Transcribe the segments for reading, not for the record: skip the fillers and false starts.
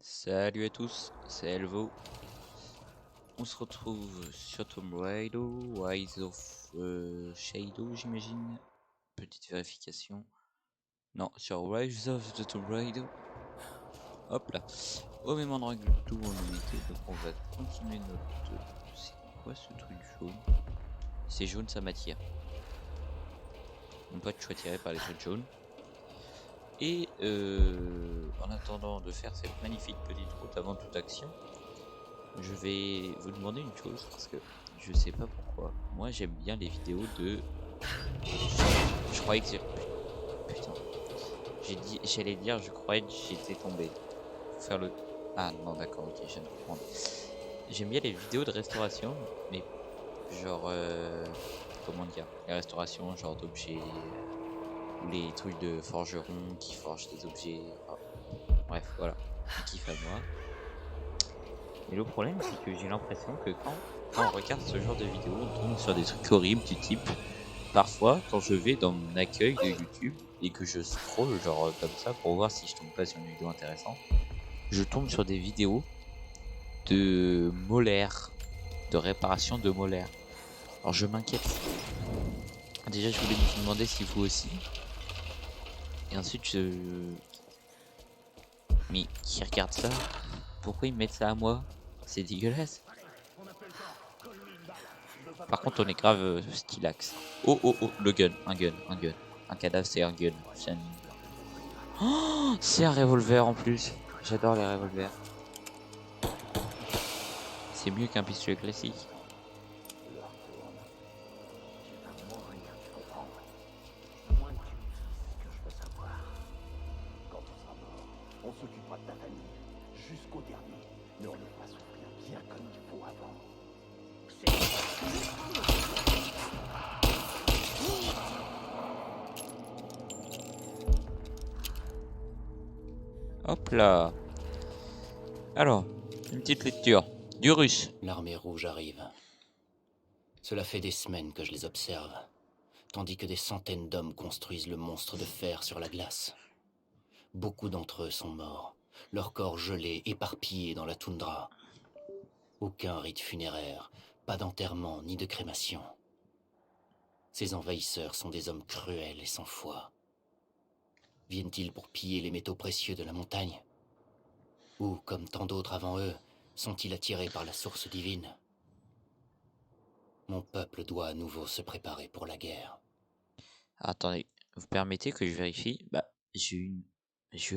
Salut à tous, c'est Elvo. On se retrouve sur Tomb Raider, Rise of Shadow, j'imagine. Petite vérification. Non, sur Rise of the Tomb Raider. Hop là. Au même endroit que tout on en était. Donc on va continuer notre... C'est quoi ce truc jaune? C'est jaune, ça m'attire. Mon pote, je suis attiré par les trucs jaunes. Et en attendant de faire cette magnifique petite route avant toute action, je vais vous demander une chose parce que je sais pas pourquoi. Moi j'aime bien les vidéos de... Je croyais que putain. J'allais dire, je croyais que j'étais tombé. Faut faire le... Ah non d'accord, ok, je viens de comprendre. J'aime bien les vidéos de restauration, mais genre... comment dire? Les restaurations, genre d'objets... ou les trucs de forgerons qui forgent des objets... Ah, bref, voilà. Je kiffe à moi. Et le problème, c'est que j'ai l'impression que quand on regarde ce genre de vidéo, on tombe sur des trucs horribles du type... Parfois, quand je vais dans mon accueil de YouTube et que je scroll genre comme ça pour voir si je tombe pas sur une vidéo intéressante, je tombe sur des vidéos de molaires, de réparation de molaires. Alors je m'inquiète. Déjà, je voulais vous demander si vous aussi. Et ensuite, Mais qui regarde ça? Pourquoi ils mettent ça à moi? C'est dégueulasse. Par contre, on est grave stylax. Oh oh oh, le gun, un gun, un gun. Un cadavre, c'est un gun. Oh, c'est un revolver en plus. J'adore les revolvers. C'est mieux qu'un pistolet classique. On s'occupera de ta famille jusqu'au dernier, mais on le fera souffrir bien comme il faut avant. Hop là. Alors, une petite lecture. Du russe. L'armée rouge arrive. Cela fait des semaines que je les observe, tandis que des centaines d'hommes construisent le monstre de fer sur la glace. Beaucoup d'entre eux sont morts, leurs corps gelés, éparpillés dans la toundra. Aucun rite funéraire, pas d'enterrement ni de crémation. Ces envahisseurs sont des hommes cruels et sans foi. Viennent-ils pour piller les métaux précieux de la montagne? Ou, comme tant d'autres avant eux, sont-ils attirés par la source divine? Mon peuple doit à nouveau se préparer pour la guerre. Attendez, vous permettez que je vérifie? Bah, j'ai eu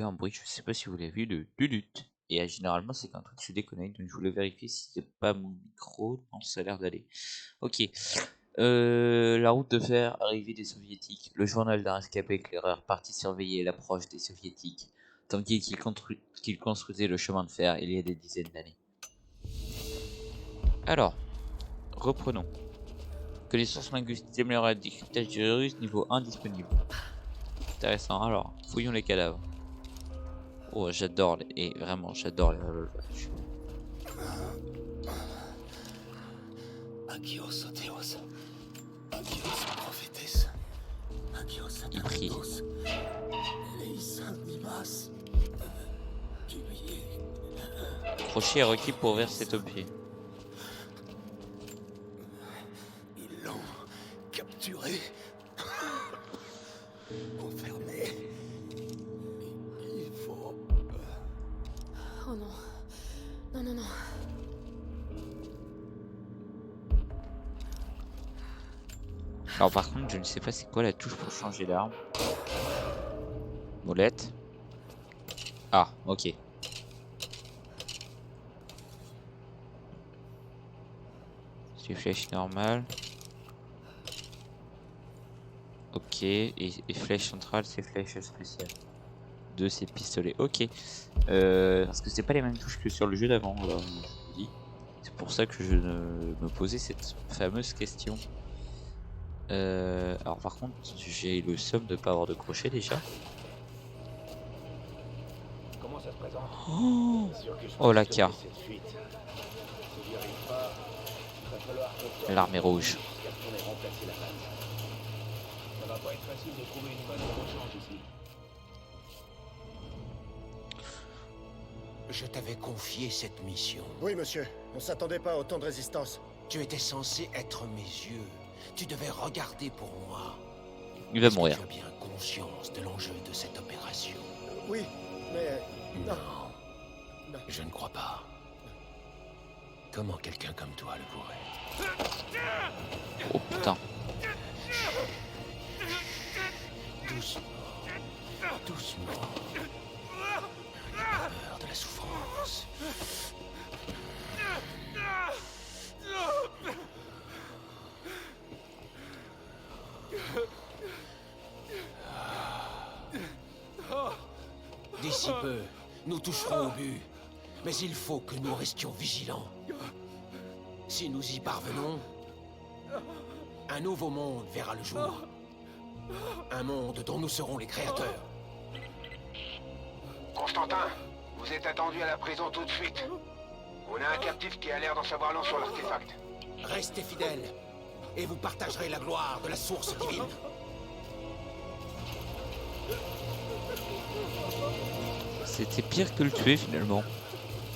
un bruit, je sais pas si vous l'avez vu, de lutte. Et généralement, c'est quand tout se déconnecte, donc je voulais vérifier si c'était pas mon micro. Non, ça a l'air d'aller. Ok. La route de fer, arrivée des soviétiques. Le journal d'un rescapé éclaireur parti surveiller l'approche des soviétiques, tandis qu'il construisait le chemin de fer il y a des dizaines d'années. Alors, reprenons. Connaissance linguistique améliorée, décryptage du russe niveau 1 disponible. Intéressant, alors, fouillons les cadavres. Oh, j'adore et vraiment, j'adore les revolvers. Agios Theos, Agios Prophétesse, Agios Il prie. Atartos, Leis Animas, Kyrie. Crochet est requis pour ouvrir cet objet. Ils l'ont capturé, enfermé. Il faut... Oh non. Non, non, non. Alors par contre, je ne sais pas c'est quoi la touche pour changer d'arme. Molette. Ah, ok. C'est flèche normale. Ok, et flèche centrale, c'est flèche spéciale. 2 c'est pistolet. Ok. Parce que c'est pas les mêmes touches que sur le jeu d'avant. Alors, je vous dis. C'est pour ça que je me posais cette fameuse question. Alors par contre, j'ai le somme de pas avoir de crochet déjà. Comment ça se présente? Oh, Sûr que je oh la peux carte. sauver cette fuite. Si j'y arrive pas, il va falloir que L'armée rouge. jusqu'à ce qu'on ait remplacé la base. Ça va pas être facile de trouver une bonne rechange ici. Je t'avais confié cette mission. Oui, monsieur. On s'attendait pas à autant de résistance. Tu étais censé être mes yeux. Tu devais regarder pour moi. Il va Est-ce que mourir. tu as bien conscience de l'enjeu de cette opération? Oui, mais... Non. Non. Je ne crois pas. Comment quelqu'un comme toi le pourrait? Oh putain. Doucement. Doucement. N'aie pas peur de la souffrance. D'ici peu, nous toucherons au but. Mais il faut que nous restions vigilants. Si nous y parvenons, un nouveau monde verra le jour. Un monde dont nous serons les créateurs. Constantin, vous êtes attendu à la prison tout de suite. On a un captif qui a l'air d'en savoir long sur l'artefact. Restez fidèles, et vous partagerez la gloire de la source divine. C'était pire que le tuer finalement.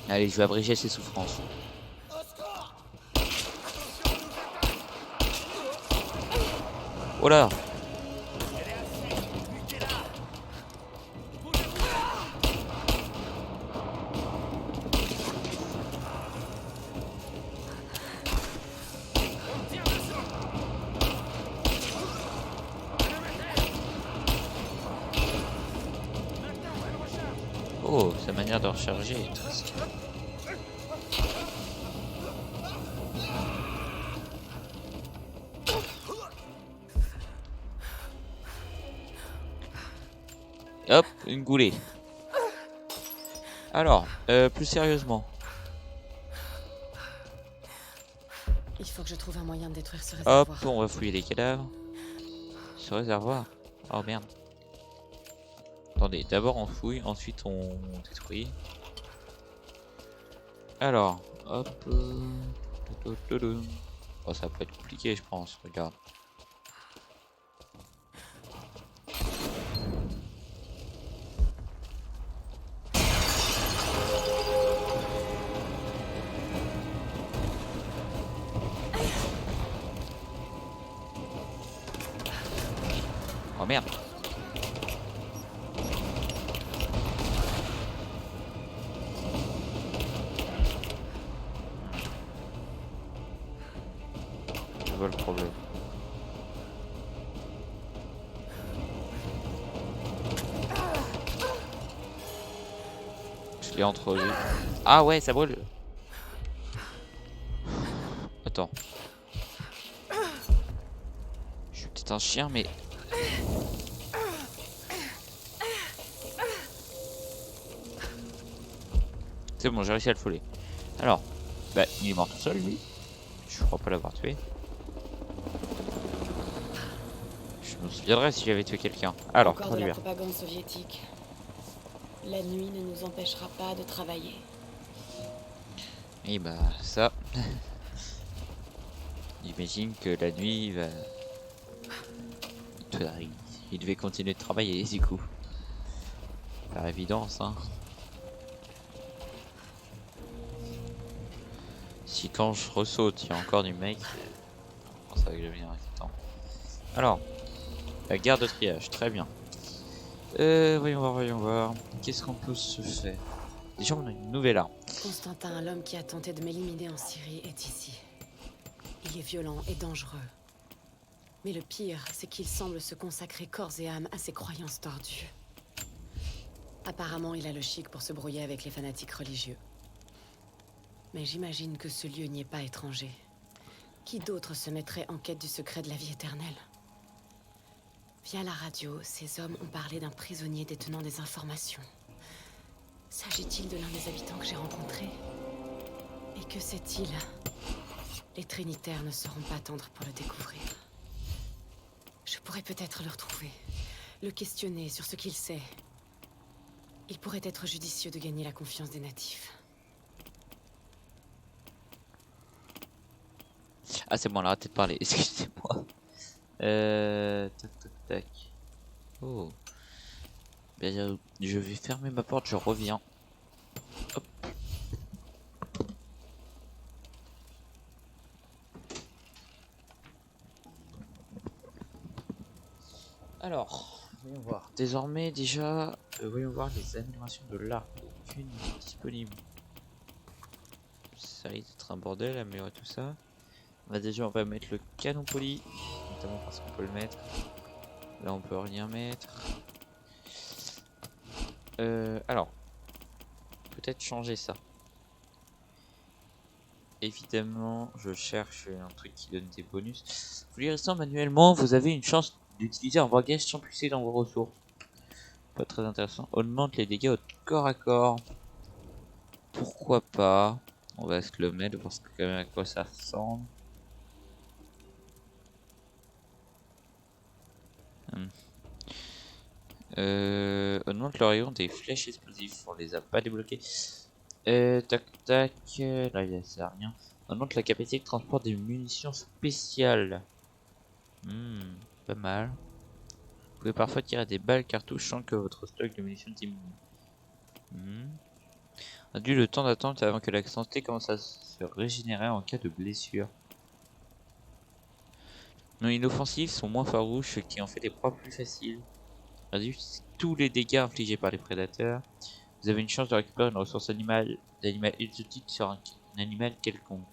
Allez, je vais abréger ses souffrances. Oh là! Oh, sa manière de recharger est triste. Hop, une goulée. Alors, plus sérieusement. Il faut que je trouve un moyen de détruire ce Hop, réservoir. on va fouiller les cadavres. Ce réservoir. Oh merde. Attendez, d'abord on fouille, ensuite on détruit. Alors, hop. Oh, ça peut être compliqué, je pense. Regarde. Oh merde. Je vois le problème. Je l'ai entrevu. Ah ouais, ça brûle. Attends. Je suis peut-être un chien, mais... C'est bon, j'ai réussi à le voler. Alors, bah, il est mort tout seul, lui. Je crois pas l'avoir tué. Je me souviendrai si j'avais tué quelqu'un. Alors, Encore de la traduire. propagande soviétique. La nuit ne nous empêchera pas de travailler. Et bah, ça... J'imagine que la nuit, il va... il devait continuer de travailler, du coup. Par évidence, hein. Si quand je ressaute, il y a encore du mec, ça va que devenir inquiétant. Alors, la gare de triage, très bien. Voyons voir. Qu'est-ce qu'on peut se faire? Déjà, on a une nouvelle arme. Constantin, l'homme qui a tenté de m'éliminer en Syrie, est ici. Il est violent et dangereux. Mais le pire, c'est qu'il semble se consacrer corps et âme à ses croyances tordues. Apparemment, il a le chic pour se brouiller avec les fanatiques religieux. Mais j'imagine que ce lieu n'y est pas étranger. Qui d'autre se mettrait en quête du secret de la vie éternelle? Via la radio, ces hommes ont parlé d'un prisonnier détenant des informations. S'agit-il de l'un des habitants que j'ai rencontré? Et que sait-il? Les Trinitaires ne seront pas tendres pour le découvrir. Je pourrais peut-être le retrouver, le questionner sur ce qu'il sait. Il pourrait être judicieux de gagner la confiance des natifs. Ah, c'est bon, on a arrêté de parler, excusez-moi. Tac. Oh. Bien, je vais fermer ma porte, je reviens. Hop. Alors, voyons voir. Désormais, déjà, voyons voir les améliorations de l'arc. Aucune n'est disponible. Ça risque d'être un bordel, améliorer tout ça. Déjà, on va mettre le canon poli, notamment parce qu'on peut le mettre. Là, on peut rien mettre. Alors, peut-être changer ça. Évidemment, je cherche un truc qui donne des bonus. Vous les restant manuellement, vous avez une chance d'utiliser un bagage sans puiser dans vos ressources. Pas très intéressant. Augmente les dégâts au corps à corps. Pourquoi pas? On va se le mettre parce que quand même à quoi ça ressemble. Augmente le rayon des flèches explosives. On les a pas débloqués. Tac tac. Là il sert à rien. Augmente la capacité de transport des munitions spéciales. Pas mal. Vous pouvez parfois tirer des balles cartouches sans que votre stock de munitions diminue. Réduit le temps d'attente avant que la santé commence à se régénérer en cas de blessure. Non inoffensifs sont moins farouches, ce qui en fait des proies plus faciles. Réduit tous les dégâts infligés par les prédateurs. Vous avez une chance de récupérer une ressource d'animal exotique sur un animal quelconque.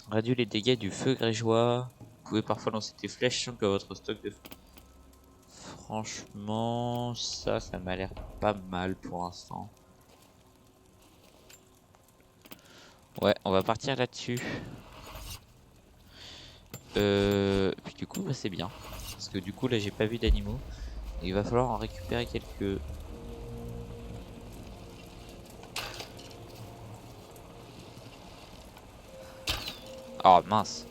Réduit les dégâts du feu grégeois. Vous pouvez parfois lancer des flèches sans que votre stock de... Franchement, ça m'a l'air pas mal pour l'instant. Ouais, on va partir là-dessus. Puis du coup, bah, c'est bien. Parce que du coup, là, j'ai pas vu d'animaux. Il va falloir en récupérer quelques... Oh mince.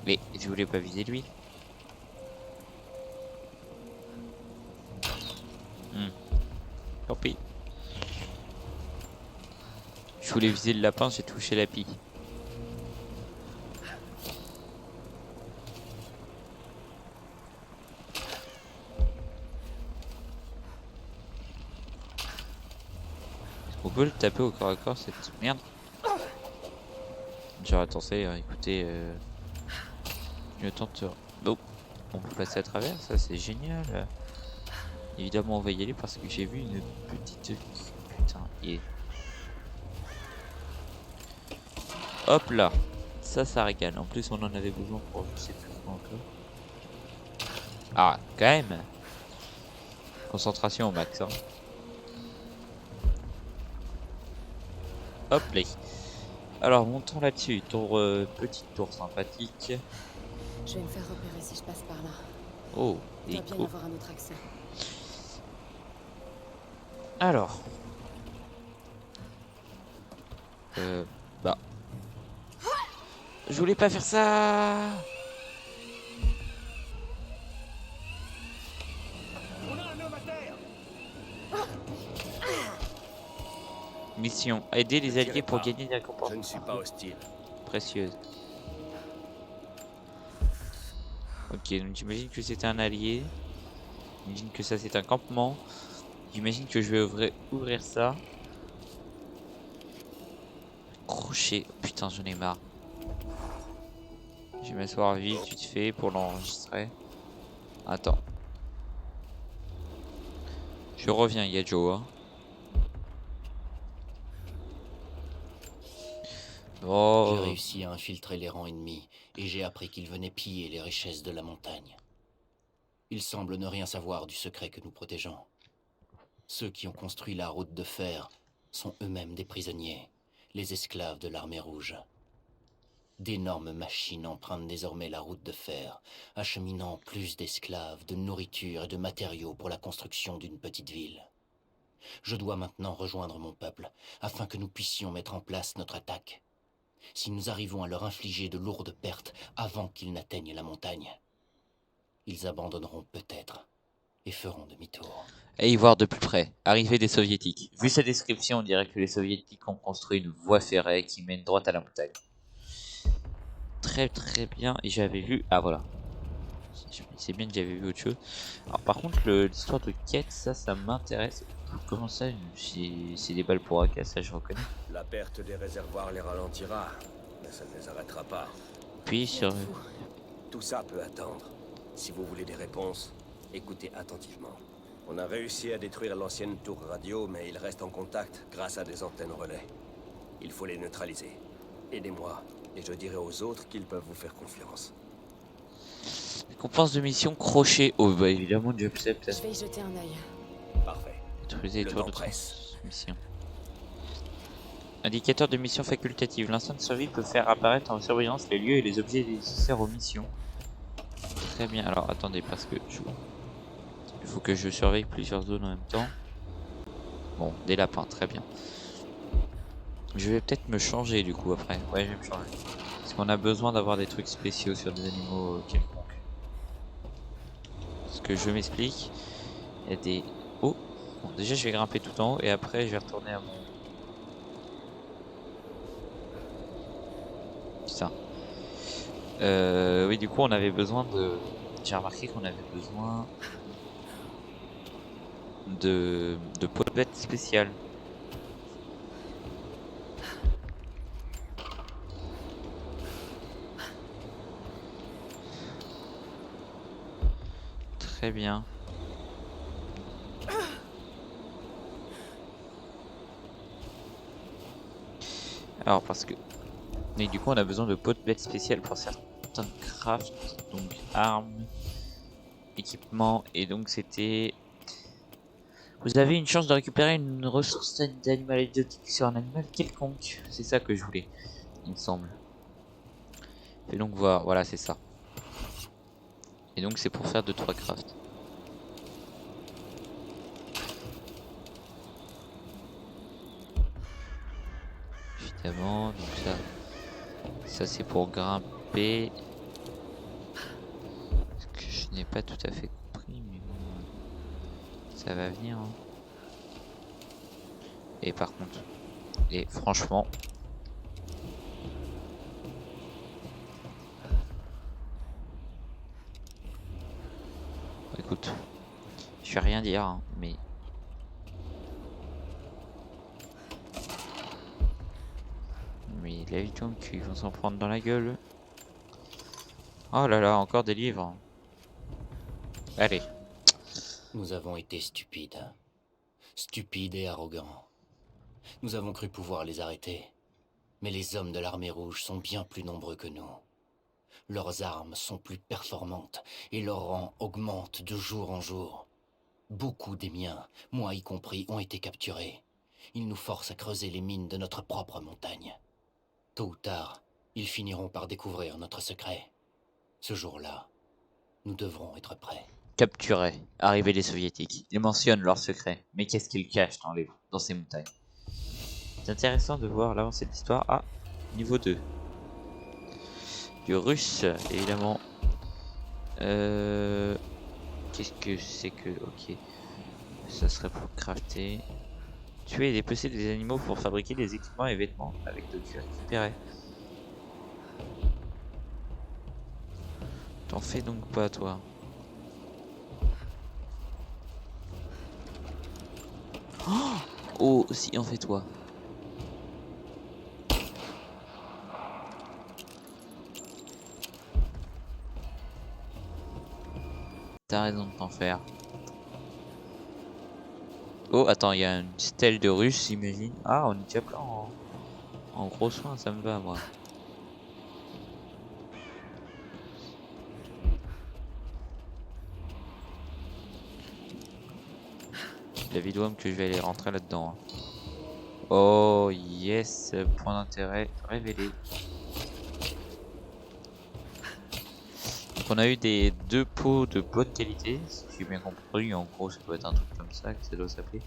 Mais je voulais pas viser lui. Tant pis. Je voulais viser le lapin, j'ai touché la pie. On peut le taper au corps à corps cette merde. J'aurais tenté, écoutez, je tente. Bon, on peut passer à travers, ça c'est génial. Évidemment on va y aller parce que j'ai vu une petite... Putain, et... Hop là, ça régale. En plus on en avait besoin pour je sais plus quoi encore. Ah, quand même. Concentration au max. Hein. Hop là. Alors montons là-dessus. Petite tour sympathique. Je vais me faire repérer si je passe par là. Oh, Il doit bien avoir un autre accès. Alors. Bah. Je voulais pas faire ça. Mission. Aider les alliés pour gagner des récompenses. Je ne suis pas hostile. Précieuse. Ok, donc j'imagine que c'est un allié. J'imagine que ça c'est un campement. J'imagine que je vais ouvrir ça. Crochet. Putain, j'en ai marre. Je vais m'asseoir vite, fait pour l'enregistrer. Attends. Je reviens, il y a Joe. Hein. Oh. J'ai réussi à infiltrer les rangs ennemis et j'ai appris qu'ils venaient piller les richesses de la montagne. Ils semblent ne rien savoir du secret que nous protégeons. Ceux qui ont construit la route de fer sont eux-mêmes des prisonniers, les esclaves de l'armée rouge. D'énormes machines empruntent désormais la route de fer, acheminant plus d'esclaves, de nourriture et de matériaux pour la construction d'une petite ville. Je dois maintenant rejoindre mon peuple, afin que nous puissions mettre en place notre attaque. Si nous arrivons à leur infliger de lourdes pertes avant qu'ils n'atteignent la montagne, ils abandonneront peut-être et feront demi-tour. Et y voir de plus près. Arrivée des soviétiques. Vu sa description, on dirait que les soviétiques ont construit une voie ferrée qui mène droit à la montagne. Très très bien. Et j'avais vu... Ah voilà. C'est bien que j'avais vu autre chose. Alors par contre, l'histoire de quête, ça m'intéresse. Comment ça, c'est des balles pour AK, ça je reconnais. La perte des réservoirs les ralentira, mais ça ne les arrêtera pas. Appuie sur... Fou. Tout ça peut attendre. Si vous voulez des réponses, écoutez attentivement. On a réussi à détruire l'ancienne tour radio, mais il reste en contact grâce à des antennes relais. Il faut les neutraliser. Aidez-moi, et je dirai aux autres qu'ils peuvent vous faire confiance. Récompense de mission crochet. Oh bah évidemment j'accepte. Je vais y jeter un œil. Parfait. Utiliser les Le tours temps de presse. transmission. Indicateur de mission facultative. L'instant de survie peut faire apparaître en surveillance les lieux et les objets nécessaires aux missions. Très bien. Alors attendez parce que il faut que je surveille plusieurs zones en même temps. Bon, des lapins, très bien. Je vais peut-être me changer du coup après. Ouais, je vais me changer. Parce qu'on a besoin d'avoir des trucs spéciaux sur des animaux quelconques. Parce que je m'explique. Il y a des... Oh bon, déjà je vais grimper tout en haut et après je vais retourner à mon... Putain. Oui, du coup on avait besoin de... J'ai remarqué qu'on avait besoin... de peau de bête spéciale. Très bien. Alors parce que... Mais du coup on a besoin de peau de bête spéciale pour certains crafts, donc armes, équipements, et donc c'était... Vous avez une chance de récupérer une ressource d'animal exotique sur un animal quelconque. C'est ça que je voulais, il me semble. Et donc voir, voilà c'est ça. Et donc c'est pour faire 2-3 crafts. Évidemment, donc ça c'est pour grimper. Ce que je n'ai pas tout à fait compris, mais bon, ça va venir. Hein. Et par contre, et franchement, écoute, je vais rien dire, hein, mais la vie tombe qu'ils vont s'en prendre dans la gueule. Oh là là, encore des livres. Allez. Nous avons été stupides. Stupides et arrogants. Nous avons cru pouvoir les arrêter. Mais les hommes de l'armée rouge sont bien plus nombreux que nous. Leurs armes sont plus performantes et leur rang augmente de jour en jour. Beaucoup des miens, moi y compris, ont été capturés. Ils nous forcent à creuser les mines de notre propre montagne. Tôt ou tard, ils finiront par découvrir notre secret. Ce jour-là, nous devrons être prêts. Capturés, arrivée des soviétiques. Ils mentionnent leur secret, mais qu'est-ce qu'ils cachent dans ces montagnes? C'est intéressant de voir l'avancée de l'histoire. Ah, niveau 2. Du russe, évidemment. Qu'est-ce que c'est que... Ok. Ça serait pour crafter. Tuer et dépecer des animaux pour fabriquer des équipements et vêtements avec de cuir récupéré. T'en fais donc pas, toi. Oh, si, en fais toi. T'as raison de t'en faire. Oh, attends, il y a une stèle de russe, j'imagine. Ah, on est déjà plein en gros soin, ça me va, moi. La vidéo que je vais aller rentrer là-dedans. Hein. Oh, yes, point d'intérêt révélé. Donc on a eu des 2 pots de bonne qualité, si j'ai bien compris. En gros, ça doit être un truc comme ça que ça doit s'appeler.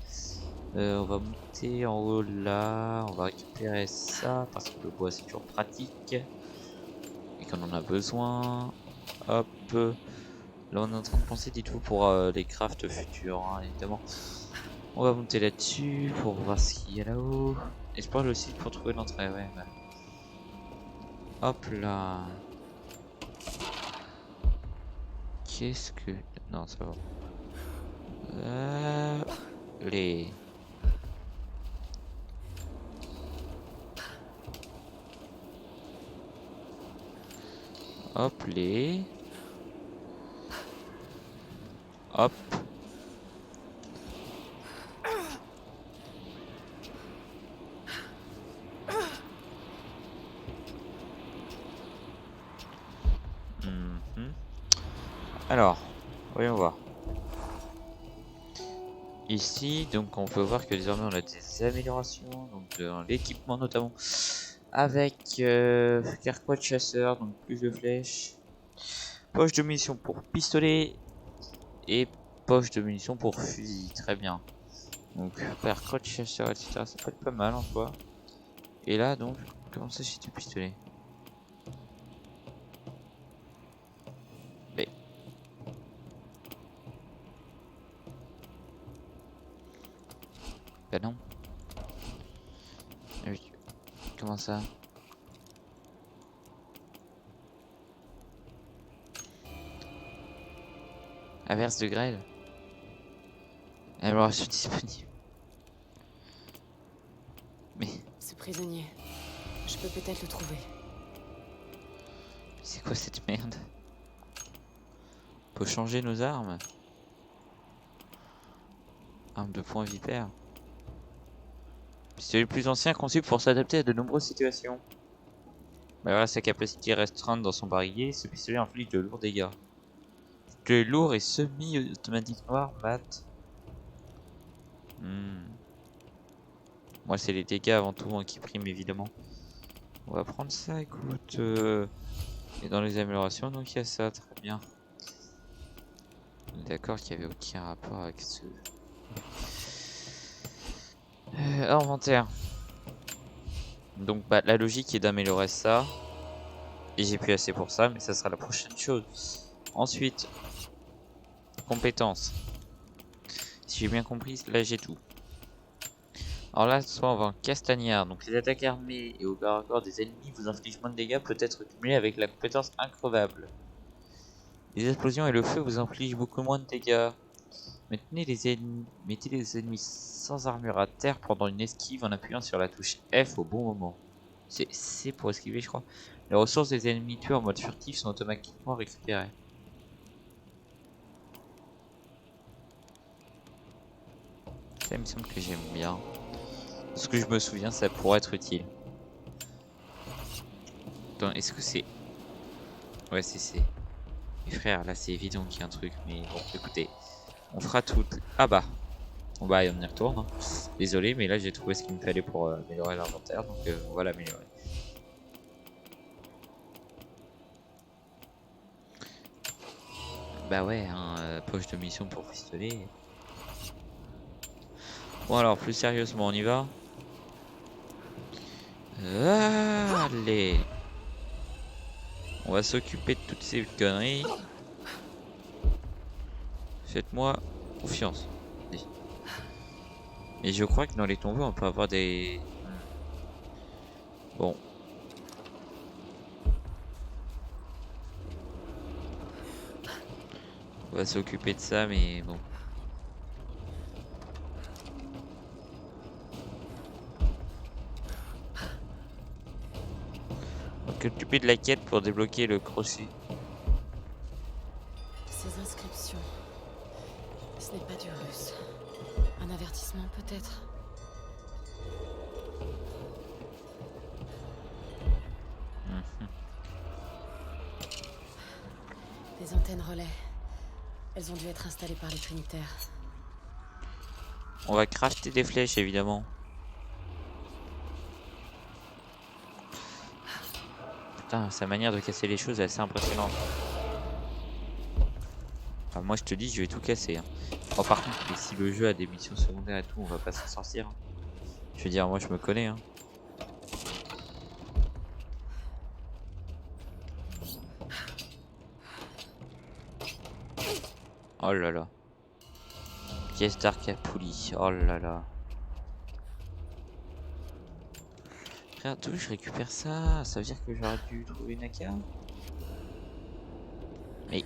On va monter en haut là, on va récupérer ça parce que le bois c'est toujours pratique et qu'on en a besoin. Hop, là on est en train de penser, dites-vous, pour les crafts futurs, hein, évidemment. On va monter là-dessus pour voir ce qu'il y a là-haut. Et je parle aussi pour trouver l'entrée, ouais. Hop là. Qu'est-ce que... Non, ça va. Les... Hop les. Hop. Mhm. Alors, voyons voir. Ici, donc on peut voir que désormais on a des améliorations, donc dans l'équipement notamment, avec carquois de chasseur, donc plus de flèches, poche de munitions pour pistolet et poche de munitions pour fusil, très bien. Donc carquois de chasseur, etc. Ça peut être pas mal en soi. Et là donc, comment ça c'est du pistolet? Mais... Bah non. Ah oui. Comment ça? Averse de grêle. Amélioration disponible. Mais Ce prisonnier, je peux peut-être le trouver. c'est quoi cette merde? On peut changer nos armes. Arme de poing vipère. Pistolet plus ancien conçu pour s'adapter à de nombreuses situations. Malgré sa capacité restreinte dans son barillet, ce pistolet inflige de lourds dégâts. Pistolet lourd et semi-automatique noir mat. Moi c'est les dégâts avant tout hein, qui priment évidemment. On va prendre ça, écoute. Et dans les améliorations, donc il y a ça, très bien. D'accord qu'il n'y avait aucun rapport avec ce... inventaire. Donc bah, la logique est d'améliorer ça. Et j'ai plus assez pour ça, mais ça sera la prochaine chose. Ensuite, compétences. Si j'ai bien compris, là j'ai tout. Alors là, soit on va en castagnard. Donc les attaques armées et au corps à corps des ennemis vous infligent moins de dégâts, peut être cumulé avec la compétence increvable. Les explosions et le feu vous infligent beaucoup moins de dégâts. Mettez les ennemis sans armure à terre pendant une esquive en appuyant sur la touche F au bon moment. C'est C pour esquiver, je crois. Les ressources des ennemis tués en mode furtif sont automatiquement récupérées. Ça me semble que j'aime bien. Ce que je me souviens, ça pourrait être utile. Attends, est-ce que c'est... Ouais, c'est C. Mais frère, là c'est évident qu'il y a un truc, mais bon, écoutez. On fera tout... Ah bah. Bon bah, on y retourne. Hein. Désolé, mais là j'ai trouvé ce qu'il me fallait pour améliorer l'inventaire, donc on va l'améliorer. Bah ouais, hein, poche de mission pour pistolet. Bon alors, plus sérieusement, on y va. Allez. On va s'occuper de toutes ces conneries. Faites-moi confiance. Et je crois que dans les tombeaux, on peut avoir des... Bon. On va s'occuper de ça, mais bon. On va s'occuper de la quête pour débloquer le crochet. Ces inscriptions. Ce n'est pas du russe. Un avertissement peut-être. Des antennes relais. Elles ont dû être installées par les Trinitaires. On va crafter des flèches évidemment. Putain, sa manière de casser les choses est assez impressionnante. Enfin, moi je te dis, je vais tout casser. Hein. Oh, par contre, si le jeu a des missions secondaires et tout, on va pas s'en sortir. Hein. Je veux dire, moi je me connais. Hein. Oh là là. Pièce d'Arcapoulie. Oh là là. Frère, d'où je récupère ça? Ça veut dire que j'aurais dû trouver Naka? Mais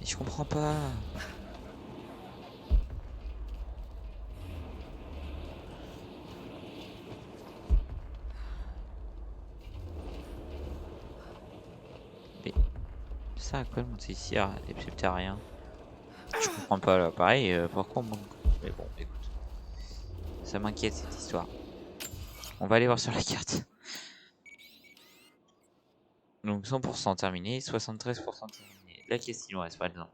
je comprends pas. ça à quoi le Montessier, les pseptariens? Je comprends pas là, pareil, pourquoi on manque? Mais bon, écoute. Ça m'inquiète cette histoire. On va aller voir sur la carte. Donc 100% terminé, 73% terminé. Là, qu'est-ce qu'il nous reste par exemple?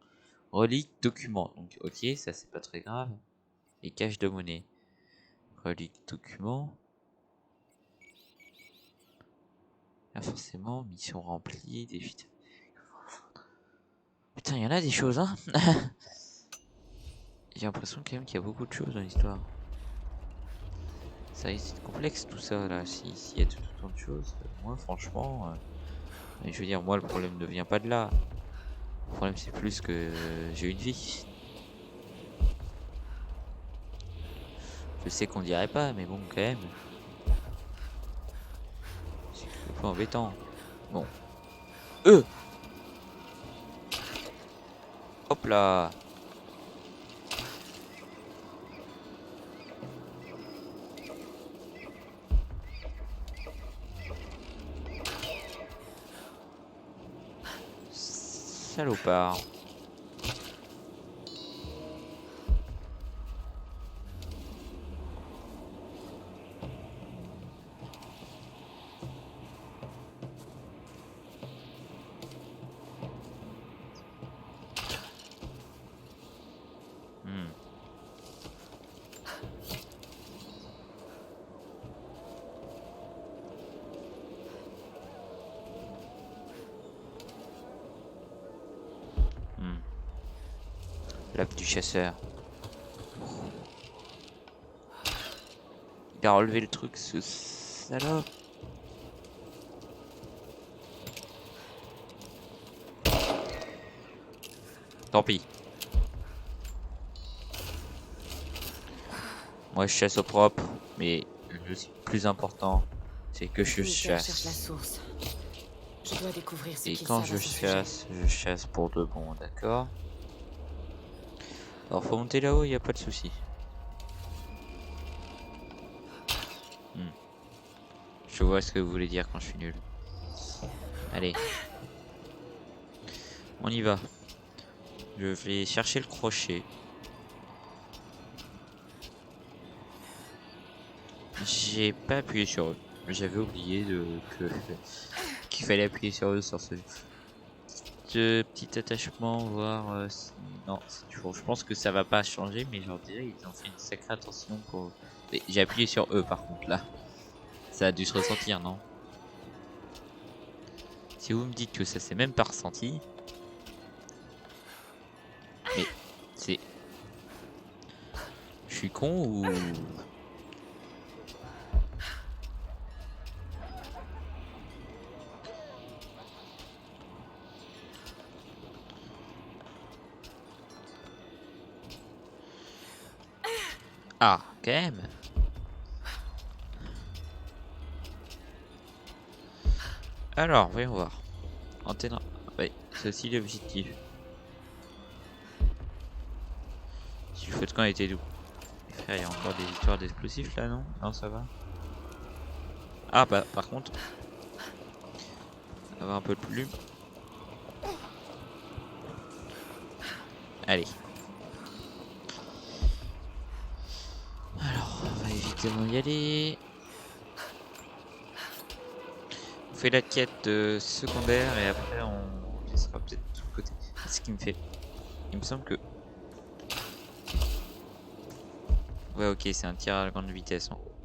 Relique, document. Donc ok, ça c'est pas très grave. Et cache de monnaie. Relique, document. Là forcément, mission remplie, défi. Putain, il y en a des choses, hein. J'ai l'impression quand même qu'il y a beaucoup de choses dans l'histoire. Ça risque d'être complexe tout ça là. S'il y a tout autant de choses, moi franchement, je veux dire, moi le problème ne vient pas de là. Le problème c'est plus que j'ai une vie. Je sais qu'on dirait pas, mais bon quand même. C'est un peu embêtant. Bon. Hop là. Salopard. L'app du chasseur. Il a relevé le truc, ce salope. Tant pis. Moi je chasse au propre, mais le plus important, c'est que je Cherche la chasse. source. Je dois découvrir ce Et qu'ils quand savent je à ce sujet. chasse pour de bon, d'accord? Alors faut monter là-haut, il n'y a pas de souci. Je vois ce que vous voulez dire quand je suis nul. Allez. On y va. Je vais chercher le crochet. J'ai pas appuyé sur eux. J'avais oublié qu'il fallait appuyer sur eux sur ce petit attachement, voir non, c'est toujours. Je pense que ça va pas changer, mais j'en dirais ils ont fait une sacrée attention pour. J'ai appuyé sur eux par contre là. Ça a dû se ressentir, non? Si vous me dites que ça s'est même pas ressenti. Mais c'est. Je suis con ou. Ah, quand même. Alors, voyons voir. Antenne. Oui, c'est aussi l'objectif. Si le feu de camp était doux. Frère, il y a encore des histoires d'explosifs là, non? Non, ça va. Ah, bah, par contre. On va avoir un peu de plume. Allez. Alors, on va évidemment y aller. On fait la quête secondaire et après on laissera peut-être tout le côté. C'est ce qui me fait. Il me semble que. Ouais, ok, c'est un tir à la grande vitesse en gros.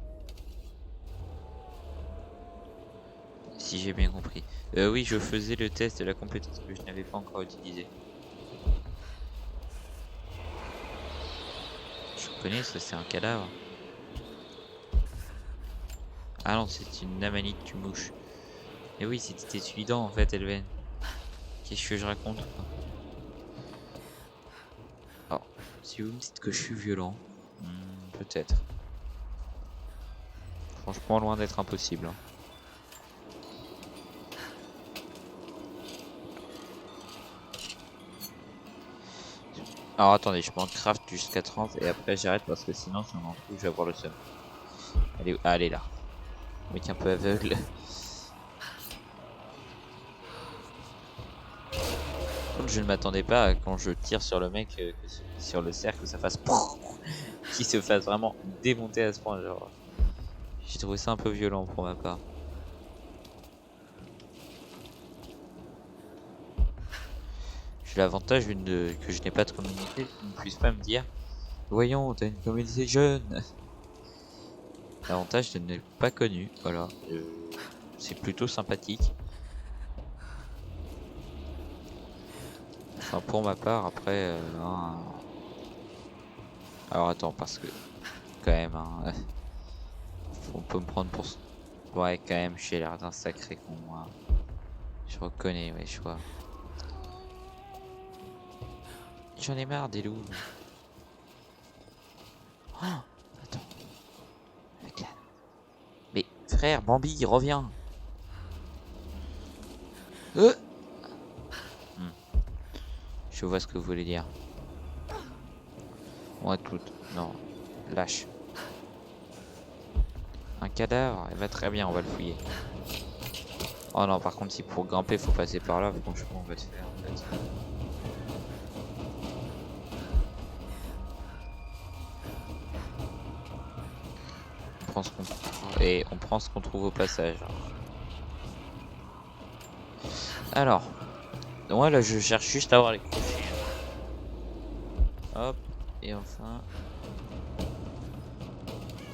Si j'ai bien compris. Oui, je faisais le test de la compétence que je n'avais pas encore utilisée. Je connais, ça c'est un cadavre. Ah non, c'est une amanite tu mouche. Et oui, c'était évident en fait, Elven. Qu'est-ce que je raconte quoi? Alors, si vous me dites que je suis violent, peut-être. Franchement, loin d'être impossible. Hein. Alors attendez, je m'en craft jusqu'à 30 et après j'arrête parce que sinon si on en trouve je vais avoir le seum. Allez, allez là. Mec un peu aveugle. contre, je ne m'attendais pas à, quand je tire sur le mec, sur le cercle, que ça fasse qu'il se fasse vraiment démonter à ce point. Genre, j'ai trouvé ça un peu violent pour ma part. J'ai l'avantage que je n'ai pas de communauté, qu'on ne puisse pas me dire voyons, t'as une communauté jeune. L'avantage de ne pas connu, voilà. C'est plutôt sympathique. Enfin, pour ma part, après. Alors attends, parce que quand même, hein, on peut me prendre pour. Ouais, quand même, j'ai l'air d'un sacré con, moi. Je reconnais, ouais, je vois. J'en ai marre des loups. Oh, attends. Mais frère, Bambi, reviens. Je vois ce que vous voulez dire. Moi toute. Non. Lâche. Un cadavre, elle va très bien, on va le fouiller. Oh non, par contre, si pour grimper faut passer par là, franchement, on va te faire en fait. On prend ce qu'on trouve au passage. Alors, moi là, je cherche juste à avoir les crochets. Hop, et enfin,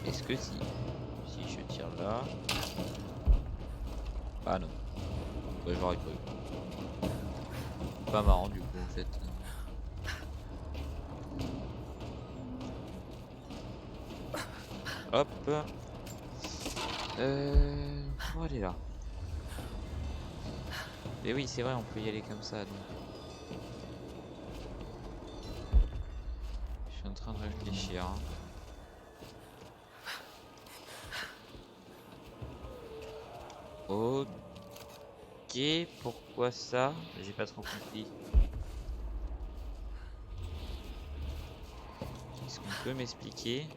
est-ce que si je tire là, ah non, ouais, j'aurais cru. Pas marrant du coup en fait. Hop. Pour aller là. Et oui, c'est vrai, on peut y aller comme ça. Donc. Je suis en train de réfléchir. Hein. Ok, pourquoi ça? J'ai pas trop compris. Est-ce qu'on peut m'expliquer?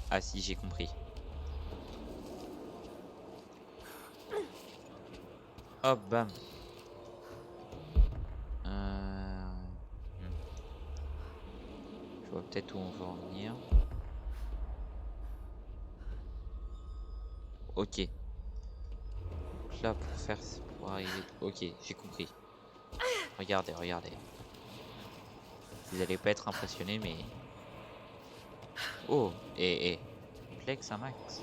Ah si, j'ai compris. Hop, bam. Je vois peut-être où on va en venir. Ok. Donc là, pour arriver... Ok, j'ai compris. Regardez, regardez. Vous allez pas être impressionné, mais... Oh, et Flex un max.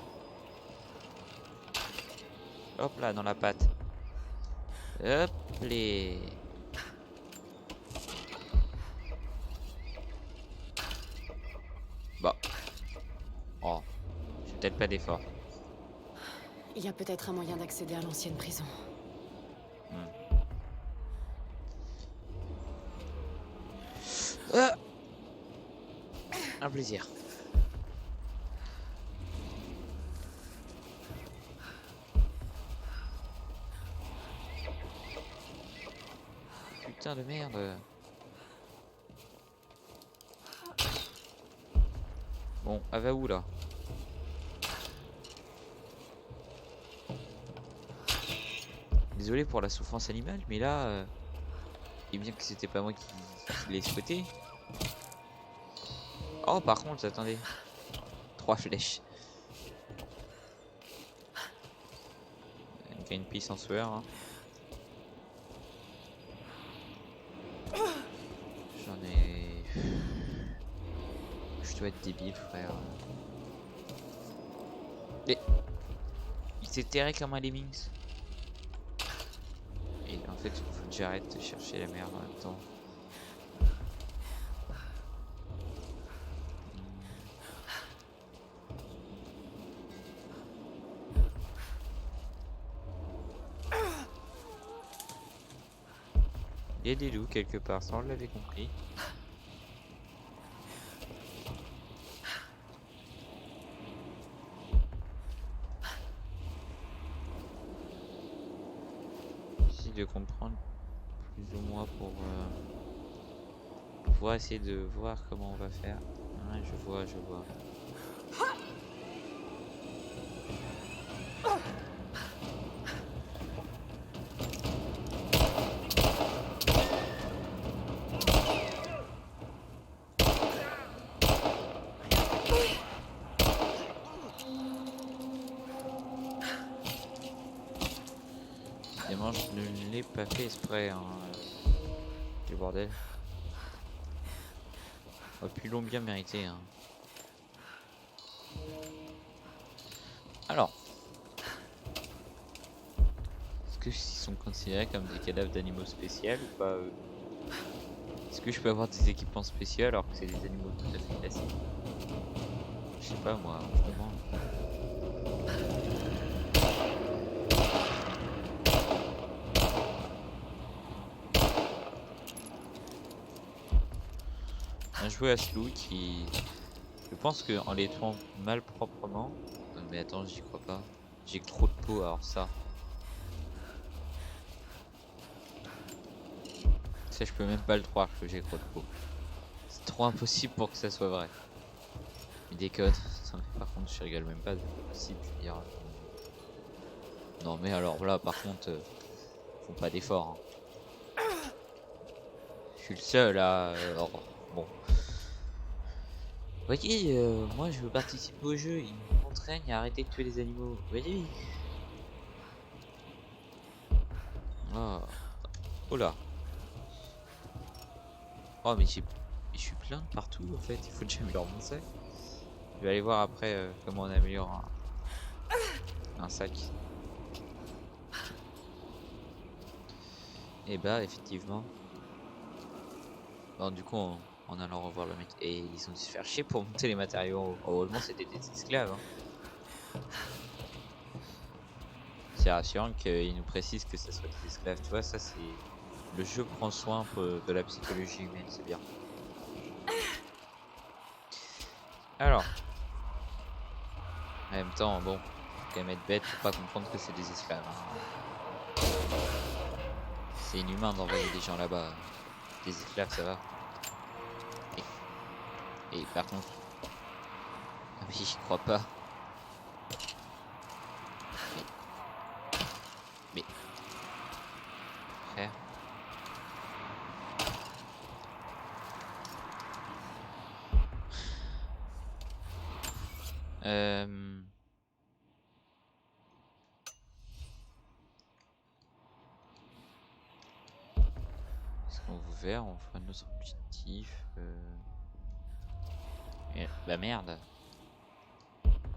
Hop là, dans la patte. Hop les. Bah. Oh, j'ai peut-être pas d'effort. Il y a peut-être un moyen d'accéder à l'ancienne prison. Un plaisir. Putain de merde. Bon, elle va où là? Désolé pour la souffrance animale, mais là, et bien que c'était pas moi qui l'ai souhaité. Oh, par contre, attendez. 3 flèches. Une piste en sueur. Hein. J'en ai... Je dois être débile, frère. Mais... Il s'est terré comme un lemmings. Et en fait, il faut que j'arrête de chercher la merde en même temps. Il y a des loups quelque part, ça on l'avait compris. J'essaie de comprendre plus ou moins pour pouvoir essayer de voir comment on va faire. Ouais, je vois. l'ai pas fait exprès, hein. Le bordel. Oh, puis ils l'ont bien mérité, hein. Alors. Est-ce qu'ils sont considérés comme des cadavres d'animaux spéciaux ou pas Est-ce que je peux avoir des équipements spéciaux alors que c'est des animaux tout à fait classiques? Je sais pas moi, vraiment. Un jouet à Slou qui... Je pense que en les tuant mal proprement... Mais attends, j'y crois pas. J'ai trop de peau, alors ça... Ça, je peux même pas le croire que j'ai trop de peau. C'est trop impossible pour que ça soit vrai. Il déconne. Non, mais par contre, je rigole même pas. C'est possible, je veux dire. Non, mais alors là, par contre, font pas d'efforts. Hein. Je suis le seul à. Alors, bon. Vous voyez, moi je veux participer au jeu. Il m'entraîne à arrêter de tuer les animaux. Vous voyez. Oh. Oh là. Oh mais je suis plein de partout en fait, il faut que j'améliore mon sac. Je vais aller voir après comment on améliore un sac. Et bah effectivement. Bon du coup en allant revoir le mec. Et ils ont dû se faire chier pour monter les matériaux. Heureusement c'était des esclaves. Hein. C'est rassurant qu'ils nous précisent que ça soit des esclaves, tu vois, ça c'est... Le jeu prend soin de la psychologie humaine, c'est bien. Alors. En même temps, bon, faut quand même être bête pour pas comprendre que c'est des esclaves. Hein. C'est inhumain d'envoyer des gens là-bas. Des esclaves, ça va. Et par contre... Ah oui, j'y crois pas. Mais... Frère... Est-ce qu'on vous verra, on fera notre objectif Et... Bah merde.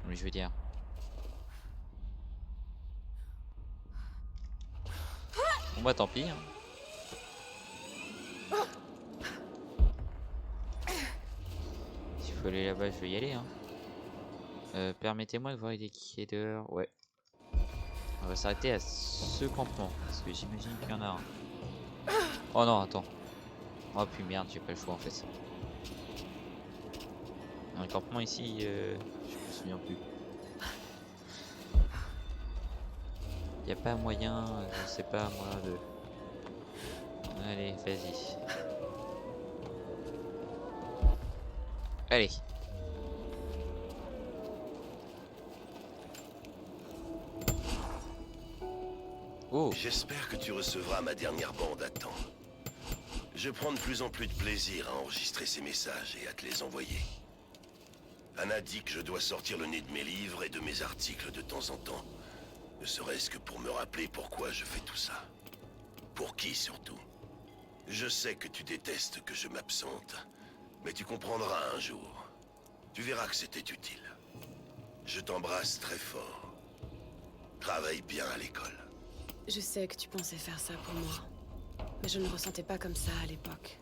Mais je veux dire. Bon bah tant pis. Hein. S'il faut aller là-bas, je vais y aller. Hein. Permettez-moi de voir les qui est dehors. Ouais. On va s'arrêter à ce campement. Parce que j'imagine qu'il y en a un. Oh non, attends. Oh puis merde, j'ai pas le choix en fait. Un campement ici, je me souviens plus. Y a pas moyen, je sais pas moi de... Allez, vas-y. Allez. Oh. J'espère que tu recevras ma dernière bande à temps. Je prends de plus en plus de plaisir à enregistrer ces messages et à te les envoyer. Anna dit que je dois sortir le nez de mes livres et de mes articles de temps en temps. Ne serait-ce que pour me rappeler pourquoi je fais tout ça. Pour qui surtout. Je sais que tu détestes que je m'absente, mais tu comprendras un jour. Tu verras que c'était utile. Je t'embrasse très fort. Travaille bien à l'école. Je sais que tu pensais faire ça pour moi, mais je ne le ressentais pas comme ça à l'époque.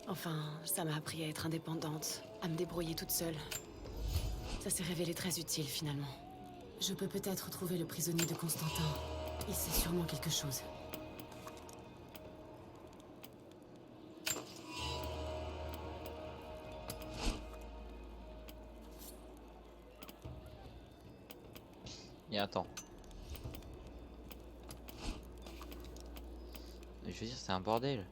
Enfin, ça m'a appris à être indépendante, à me débrouiller toute seule. Ça s'est révélé très utile finalement. Je peux peut-être trouver le prisonnier de Constantin. Il sait sûrement quelque chose. Et attends. Je veux dire, c'est un bordel.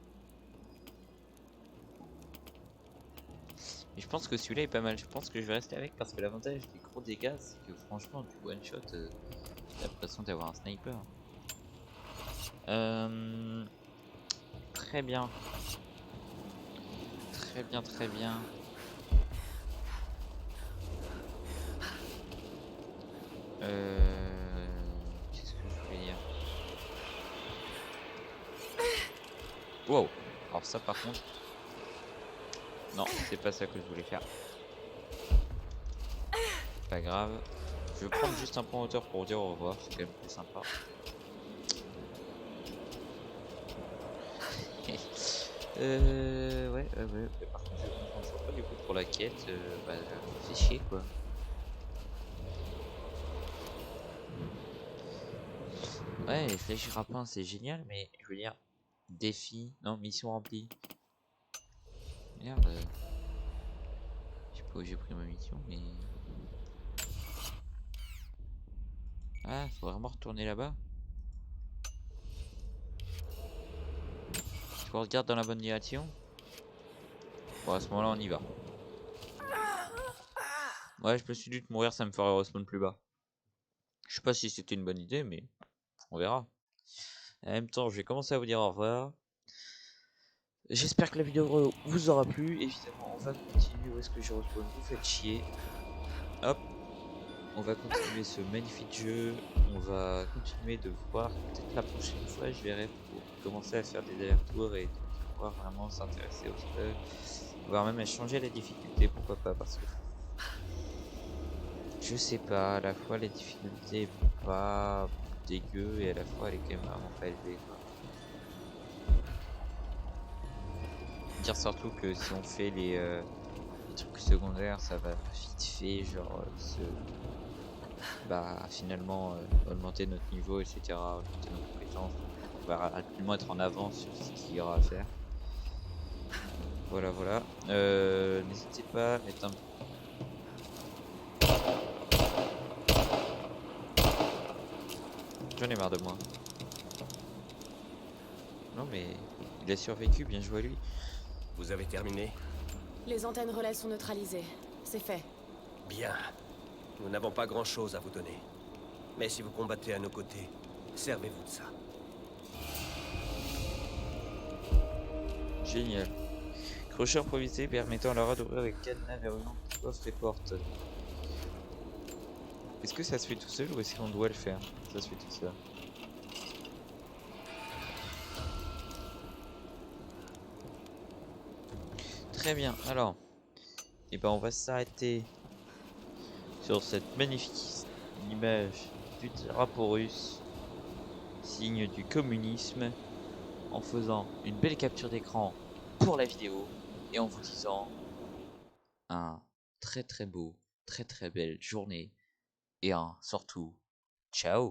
Mais je pense que celui-là est pas mal. Je pense que je vais rester avec parce que l'avantage des gros dégâts, c'est que franchement, du one shot, j'ai l'impression d'avoir un sniper. Très bien. Très bien, très bien. Qu'est-ce que je voulais dire? Wow. Alors ça par contre... Non, c'est pas ça que je voulais faire. Pas grave. Je vais prendre juste un point hauteur pour dire au revoir, c'est quand même plus sympa. Ouais. Par contre, je comprends pas du coup pour la quête. Bah, fait chier quoi. Ouais, les flèches rapins c'est génial, mais je veux dire, défi, non, mission remplie. Merde. Je sais pas où j'ai pris ma mission, mais. Ah, faut vraiment retourner là-bas. Tu regardes dans la bonne direction. Bon, à ce moment-là, on y va. Ouais, je me suis dit de mourir, ça me ferait respawn plus bas. Je sais pas si c'était une bonne idée, mais on verra. En même temps, je vais commencer à vous dire au revoir. J'espère que la vidéo vous aura plu. Évidemment, on va continuer. Où est-ce que je respawn? Vous faites chier. Hop. On va continuer ce magnifique jeu. On va continuer de voir. Peut-être la prochaine fois, je verrai pour commencer à faire des allers-retours et pouvoir vraiment s'intéresser au stuff. Voire même à changer la difficulté, pourquoi pas, parce que je sais pas, à la fois la difficulté est pas dégueu et à la fois elle est quand même vraiment pas élevée quoi. Dire surtout que si on fait les trucs secondaires, ça va vite fait genre finalement augmenter notre niveau, etc., augmenter nos compétences. On va rapidement être en avance sur ce qu'il y aura à faire. Voilà. N'hésitez pas à mettre un... J'en ai marre de moi. Non mais il a survécu, bien joué à lui. Vous avez terminé? Les antennes relais sont neutralisées. C'est fait. Bien. Nous n'avons pas grand-chose à vous donner. Mais si vous combattez à nos côtés, servez-vous de ça. Génial. Crochet improvisé permettant à Lara d'ouvrir les cadenas verrouillant qui coffre et porte. Est-ce que ça se fait tout seul ou est-ce qu'on doit le faire? Ça se fait tout seul. Très bien, alors. Et ben on va s'arrêter sur cette magnifique image du drapeau russe, signe du communisme, en faisant une belle capture d'écran pour la vidéo et en vous disant un très beau, très belle journée et un surtout ciao.